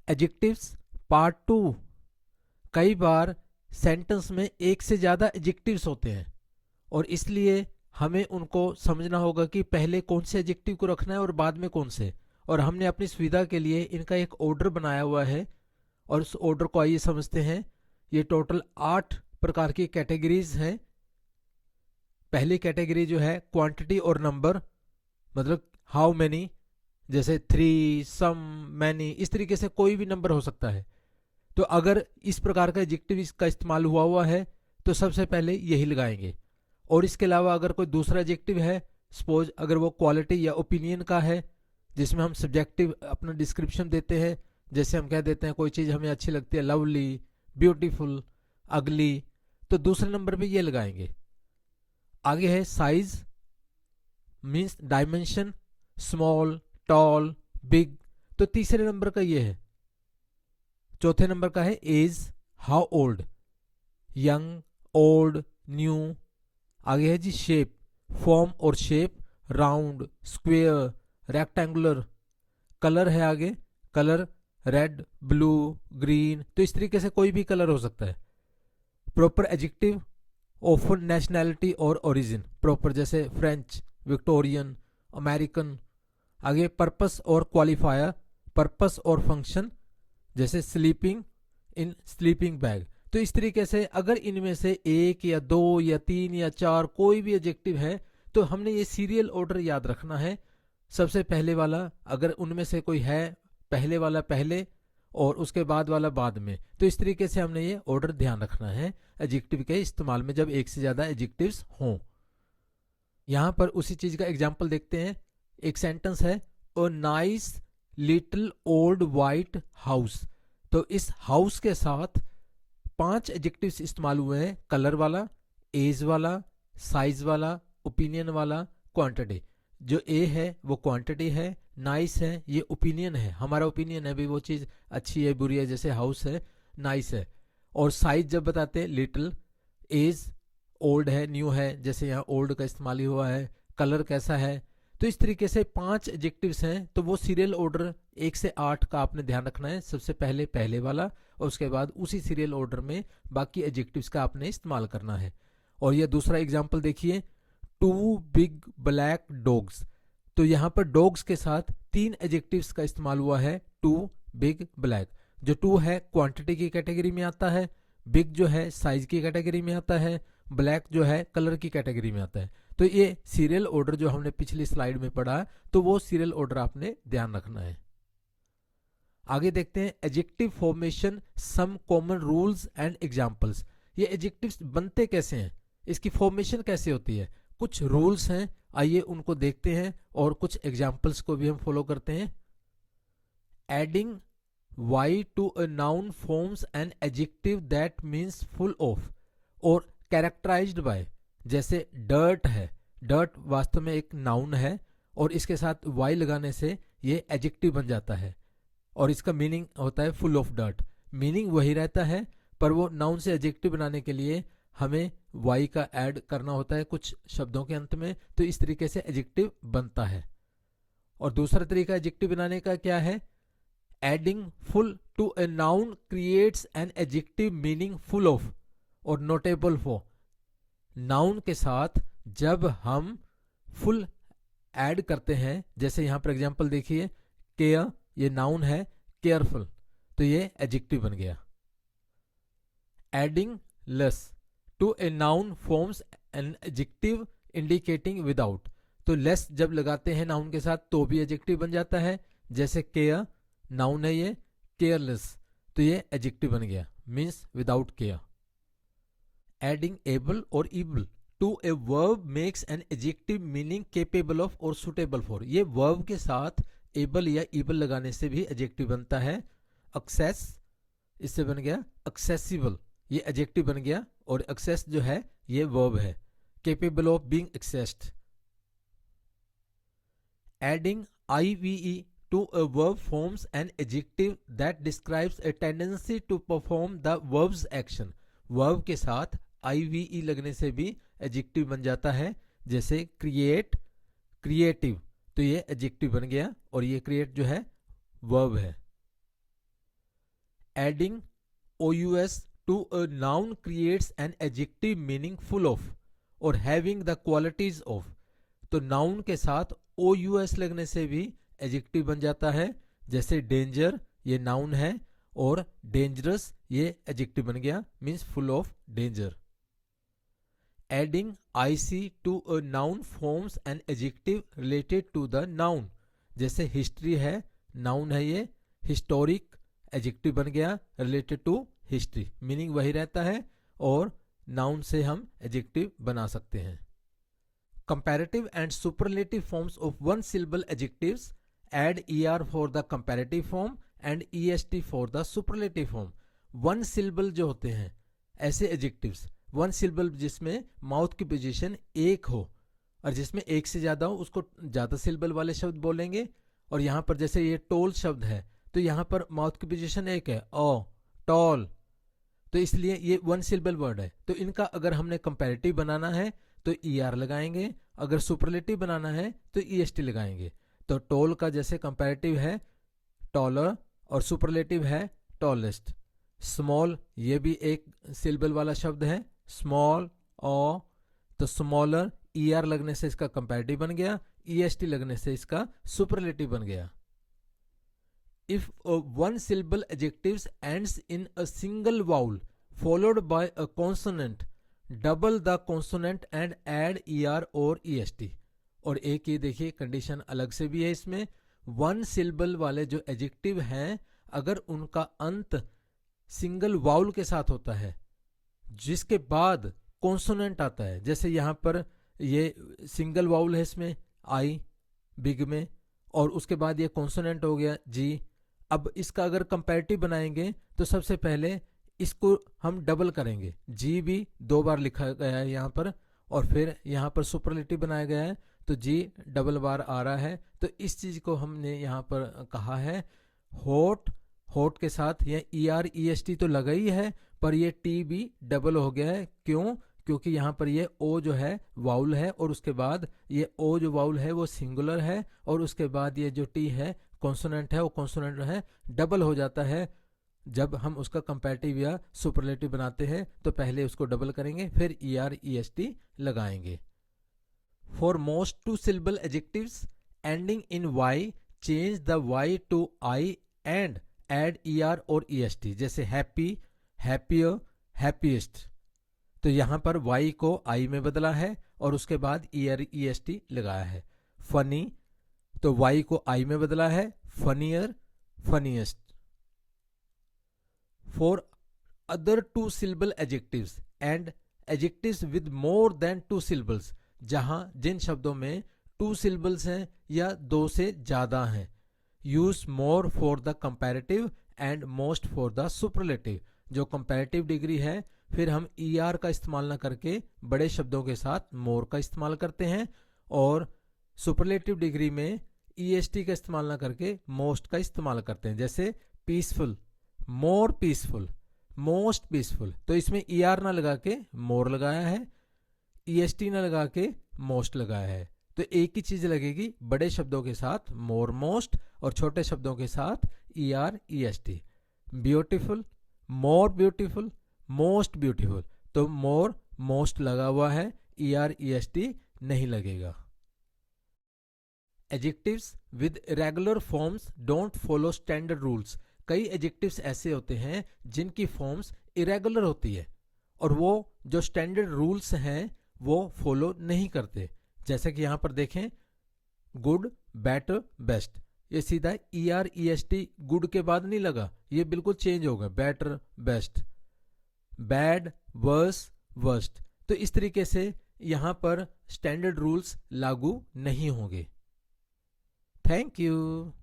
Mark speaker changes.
Speaker 1: Adjectives part 2। कई बार sentence में एक से ज़्यादा एडजेक्टिव्स होते हैं और इसलिए हमें उनको समझना होगा कि पहले कौन से एडजेक्टिव को रखना है और बाद में कौन से। और हमने अपनी सुविधा के लिए इनका एक ऑर्डर बनाया हुआ है और उस ऑर्डर को आइए समझते हैं। ये टोटल 8 प्रकार की कैटेगरीज हैं। पहली कैटेगरी जो है क्वांटिटी और नंबर, मतलब हाउ मैनी, जैसे 3, सम, मैनी, इस तरीके से कोई भी नंबर हो सकता है। तो अगर इस प्रकार का एडजेक्टिव इसका इस्तेमाल हुआ है तो सबसे पहले यही लगाएंगे। और इसके अलावा अगर कोई दूसरा एडजेक्टिव है, सपोज अगर वो क्वालिटी या ओपिनियन का है, जिसमें हम सब्जेक्टिव अपना डिस्क्रिप्शन देते हैं, जैसे हम कह देते हैं कोई चीज़ हमें अच्छी लगती है, लवली, ब्यूटीफुल, अगली, तो दूसरे नंबर पे ये लगाएंगे। आगे है size, means dimension, small, tall, big, तो तीसरे नंबर का ये है। चौथे नंबर का है age, how old, young, old, new. आगे है जी शेप, फॉर्म और shape, round, square, rectangular. Colour है आगे, कलर रेड, ब्लू, ग्रीन, तो इस तरीके से कोई भी कलर हो सकता है। प्रॉपर एडजेक्टिव, ऑफन नेशनैलिटी और ओरिजिन, प्रॉपर जैसे फ्रेंच, विक्टोरियन, अमेरिकन। आगे पर्पस और क्वालिफायर, पर्पस और फंक्शन, जैसे स्लीपिंग इन स्लीपिंग बैग। तो इस तरीके से अगर इनमें से एक या दो या तीन या चार कोई भी एडजेक्टिव है तो हमने ये सीरियल ऑर्डर याद रखना है। सबसे पहले वाला अगर उनमें से कोई है, पहले वाला पहले और उसके बाद वाला बाद में, तो इस तरीके से हमने ये ऑर्डर ध्यान रखना है एडजेक्टिव के इस्तेमाल में जब एक से ज्यादा एडजेक्टिव्स हों। यहां पर उसी चीज का एग्जाम्पल देखते हैं। एक सेंटेंस है, a nice little old white house. तो इस हाउस के साथ 5 एडजेक्टिव्स इस्तेमाल हुए हैं, कलर वाला, एज वाला, साइज वाला, ओपिनियन वाला, क्वांटिटी। जो ए है वो क्वांटिटी है, नाइस है ये ओपिनियन है, हमारा ओपिनियन है भी वो चीज अच्छी है बुरी है, जैसे हाउस है, नाइस है। और साइज जब बताते हैं लिटिल, एज ओल्ड है, न्यू है, जैसे यहाँ ओल्ड का इस्तेमाल ही हुआ है, कलर कैसा है। तो इस तरीके से 5 एडजेक्टिव्स हैं। तो वो सीरियल ऑर्डर 1 से 8 का आपने ध्यान रखना है, सबसे पहले पहले वाला और उसके बाद उसी सीरियल ऑर्डर में बाकी एडजेक्टिव्स का आपने इस्तेमाल करना है। और ये दूसरा एग्जाम्पल देखिए, 2 बिग ब्लैक डॉग्स। तो यहाँ पर डॉग्स के साथ 3 एडजेक्टिव्स का इस्तेमाल हुआ है, 2 बिग ब्लैक। जो 2 है क्वांटिटी की कैटेगरी में आता है, बिग जो है साइज की कैटेगरी में आता है, ब्लैक जो है कलर की कैटेगरी में आता है। तो ये सीरियल ऑर्डर जो हमने पिछली स्लाइड में पढ़ा, तो वो सीरियल ऑर्डर आपने ध्यान रखना है। आगे देखते हैं adjective formation, some common rules and examples. ये एडजेक्टिव्स बनते कैसे हैं, इसकी फॉर्मेशन कैसे होती है, कुछ रूल्स हैं, आइए उनको देखते हैं और कुछ एग्जांपल्स को भी हम फॉलो करते हैं। Adding Y to a noun forms an adjective that means full of और कैरेक्टराइज्ड बाय। जैसे डर्ट है, डर्ट वास्तव में एक नाउन है और इसके साथ वाई लगाने से ये एडजेक्टिव बन जाता है और इसका मीनिंग होता है फुल ऑफ डर्ट। मीनिंग वही रहता है पर वो नाउन से एडजेक्टिव बनाने के लिए हमें वाई का ऐड करना होता है कुछ शब्दों के अंत में, तो इस तरीके से एडजेक्टिव बनता है। और दूसरा तरीका एडजेक्टिव बनाने का क्या है, adding full to a noun creates an adjective meaning full of और नोटेबल फॉर। नाउन के साथ जब हम फुल ऐड करते हैं, जैसे यहां पर एग्जांपल देखिए, केयर ये नाउन है, केयरफुल, तो ये एडजेक्टिव बन गया। Adding less to a noun forms an adjective indicating without. तो लेस जब लगाते हैं नाउन के साथ तो भी एडजेक्टिव बन जाता है, जैसे केयर नाउन है ये, केयरलेस, तो ये एडजेक्टिव बन गया, means without care. Adding able और ible to a verb makes an adjective meaning capable of और सुटेबल फॉर। ये वर्ब के साथ एबल या इबल लगाने से भी एडजेक्टिव बनता है। एक्सेस, इससे बन गया एक्सेसिबल, ये एडजेक्टिव बन गया और एक्सेस जो है ये वर्ब है, capable of being accessed. Adding IVE to a verb forms an adjective that describes a tendency to perform the verb's action। verb के साथ IVE लगने से भी एडजेक्टिव बन जाता है, जैसे क्रिएट, क्रिएटिव, तो ये एडजेक्टिव बन गया और ये क्रिएट जो है वर्ब है। Adding OUS to a noun creates an adjective meaning full of और having the qualities of। तो noun के साथ OUS लगने से भी adjective बन जाता है, जैसे danger ये noun है और dangerous ये adjective बन गया, means full of danger। Adding IC to a noun forms an adjective related to the noun। जैसे history है, noun है ये, historic adjective बन गया related to हिस्ट्री, मीनिंग वही रहता है और नाउन से हम एडजेक्टिव बना सकते हैं। Comparative and superlative forms of one syllable adjectives, add ER for the comparative form and EST for the superlative form. One syllable जो होते हैं ऐसे एडजेक्टिव्स, वन सिलेबल जिसमें माउथ की पोजीशन एक हो और जिसमें एक से ज्यादा हो उसको ज्यादा सिलेबल वाले शब्द बोलेंगे। और यहां पर जैसे ये टोल शब्द है तो यहां पर माउथ की पोजीशन एक है, ओ टॉल, तो इसलिए ये वन सिलेबल वर्ड है। तो इनका अगर हमने कंपैरेटिव बनाना है तो ER लगाएंगे, अगर सुपरलेटिव बनाना है तो EST लगाएंगे। तो टॉल का जैसे कंपैरेटिव है टॉलर और सुपरलेटिव है टॉलेस्ट। स्मॉल ये भी एक सिलेबल वाला शब्द है, स्मॉल ओ, तो स्मॉलर ER लगने से इसका कंपैरेटिव बन गया, EST लगने से इसका सुपरलेटिव बन गया। If a one syllable adjectives ends in a single vowel followed by a consonant, double the consonant and add ER or EST। और एक ये देखिए कंडीशन अलग से भी है इसमें, वन सिलेबल वाले जो एडजेक्टिव हैं अगर उनका अंत सिंगल वाउल के साथ होता है जिसके बाद कॉन्सोनेंट आता है, जैसे यहां पर ये सिंगल वाउल है इसमें आई बिग में और उसके बाद ये कॉन्सोनेंट हो गया जी। अब इसका अगर कंपैरेटिव बनाएंगे तो सबसे पहले इसको हम डबल करेंगे, जी भी 2 बार लिखा गया है यहाँ पर और फिर यहाँ पर सुपरलेटिव बनाया गया है तो जी डबल बार आ रहा है। तो इस चीज को हमने यहाँ पर कहा है होट, होट के साथ ये ER EST तो लगा ही है पर ये T भी डबल हो गया है। क्यों? क्योंकि यहाँ पर ये O जो है वाउल है और उसके बाद ये O जो वाउल है वो सिंगुलर है और उसके बाद ये जो T है कॉन्सोनेंट है वो कॉन्सोनेंट है डबल हो जाता है। जब हम उसका कंपैरेटिव या सुपरलेटिव बनाते हैं तो पहले उसको डबल करेंगे फिर ER EST लगाएंगे। For most two syllable adjectives ending in Y change the Y to I and add ER और EST, जैसे हैप्पी, हैप्पियर, हैप्पीएस्ट। तो यहां पर Y को I में बदला है और उसके बाद ER EST लगाया है। फनी तो Y को I में बदला है, funnier, funniest. For other to syllable adjectives and adjectives with more than 2 syllables, जहां जिन शब्दों में 2 सिलेबल्स हैं या 2 से ज्यादा हैं, use more for the comparative and most for the superlative. जो कंपैरेटिव डिग्री है फिर हम ER का इस्तेमाल ना करके बड़े शब्दों के साथ मोर का इस्तेमाल करते हैं और सुपरलेटिव डिग्री में EST का इस्तेमाल ना करके मोस्ट का इस्तेमाल करते हैं। जैसे peaceful, more peaceful, most peaceful, तो इसमें ER ना लगा के मोर लगाया है, EST ना लगा के मोस्ट लगाया है। तो एक ही चीज लगेगी बड़े शब्दों के साथ मोर मोस्ट और छोटे शब्दों के साथ ER EST। Beautiful, more beautiful, most beautiful, तो मोर मोस्ट लगा हुआ है, ER EST नहीं लगेगा। Adjectives with irregular forms don't follow standard rules. कई एडजेक्टिव्स ऐसे होते हैं जिनकी फॉर्म्स इरेगुलर होती है और वो जो स्टैंडर्ड रूल्स हैं वो फॉलो नहीं करते। जैसे कि यहां पर देखें गुड, बेटर, बेस्ट, ये सीधा ER EST गुड के बाद नहीं लगा, ये बिल्कुल चेंज होगा, better, best. Bad, worse, worst. तो इस तरीके से यहां पर स्टैंडर्ड रूल्स लागू नहीं होंगे। Thank you.